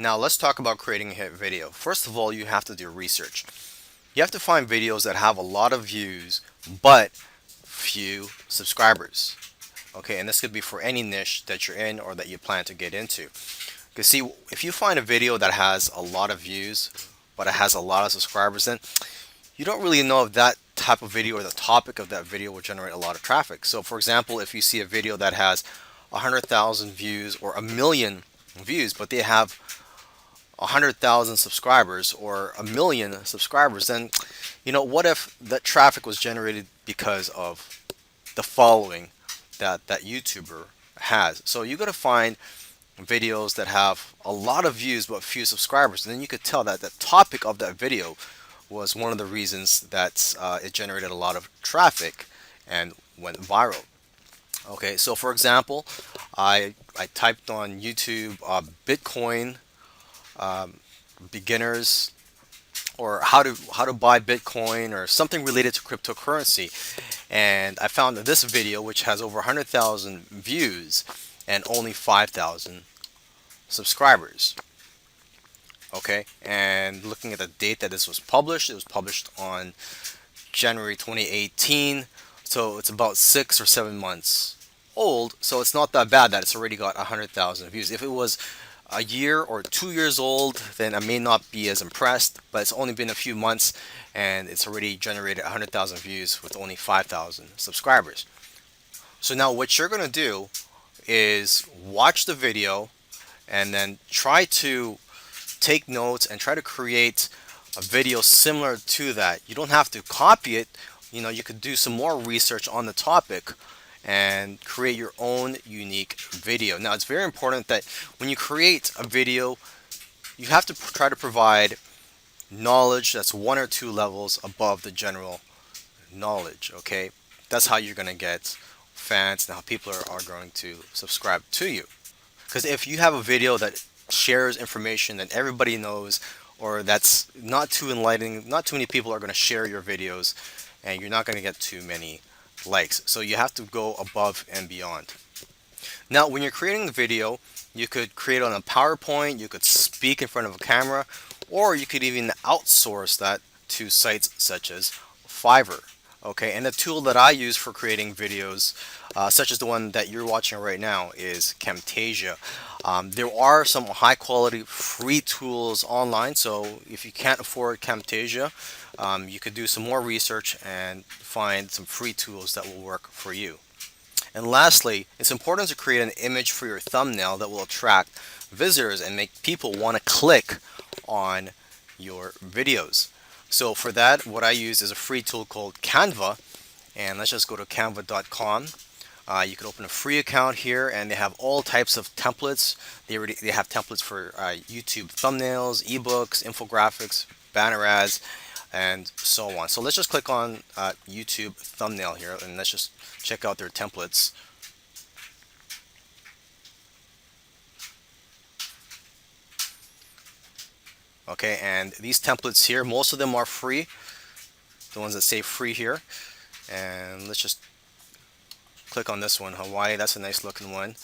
Now let's talk about creating a hit video. First of all, you have to do research. You have to find videos that have a lot of views but few subscribers. Okay, and this could be for any niche that you're in or that you plan to get into. Because see, if you find a video that has a lot of views but it has a lot of subscribers, then you don't really know if that type of video or the topic of that video will generate a lot of traffic. So for example, if you see a video that has 100,000 views or a million views, but they have 100,000 subscribers or a million subscribers, then what if that traffic was generated because of the following that YouTuber has? So you got to find videos that have a lot of views but few subscribers, and then you could tell that the topic of that video was one of the reasons that it generated a lot of traffic and went viral. Okay, so for example, I typed on YouTube Bitcoin beginners, or how to buy Bitcoin, or something related to cryptocurrency, and I found this video which has over 100,000 views and only 5,000 subscribers. Okay, and looking at the date that this was published, it was published on January 2018, so it's about 6 or 7 months old. So it's not that bad that it's already got 100,000 views. If it was a year or 2 years old, then I may not be as impressed, but it's only been a few months and it's already generated 100,000 views with only 5,000 subscribers. So now what you're going to do is watch the video and then try to take notes and try to create a video similar to that. You don't have to copy it. You could do some more research on the topic and create your own unique video. Now, it's very important that when you create a video, you have to try to provide knowledge that's 1 or 2 levels above the general knowledge. Okay, that's how you're going to get fans and how people are going to subscribe to you. Because if you have a video that shares information that everybody knows, or that's not too enlightening, not too many people are going to share your videos, and you're not going to get too many likes. So you have to go above and beyond. Now, when you're creating a video, you could create on a PowerPoint, you could speak in front of a camera, or you could even outsource that to sites such as Fiverr. Okay, and the tool that I use for creating videos, such as the one that you're watching right now, is Camtasia. There are some high quality free tools online, so if you can't afford Camtasia, you could do some more research and find some free tools that will work for you. And lastly, it's important to create an image for your thumbnail that will attract visitors and make people want to click on your videos. So for that, what I use is a free tool called Canva, and let's just go to canva.com. You can open a free account here, and they have all types of templates. They have templates for YouTube thumbnails, ebooks, infographics, banner ads, and so on. So let's just click on YouTube thumbnail here, and let's just check out their templates. Okay, and these templates here, most of them are free, the ones that say free here. And let's just click on this one, Hawaii. That's a nice looking one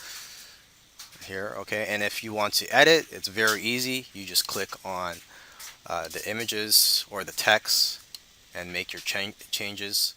here. Okay, and if you want to edit, it's very easy. You just click on the images or the text and make your changes.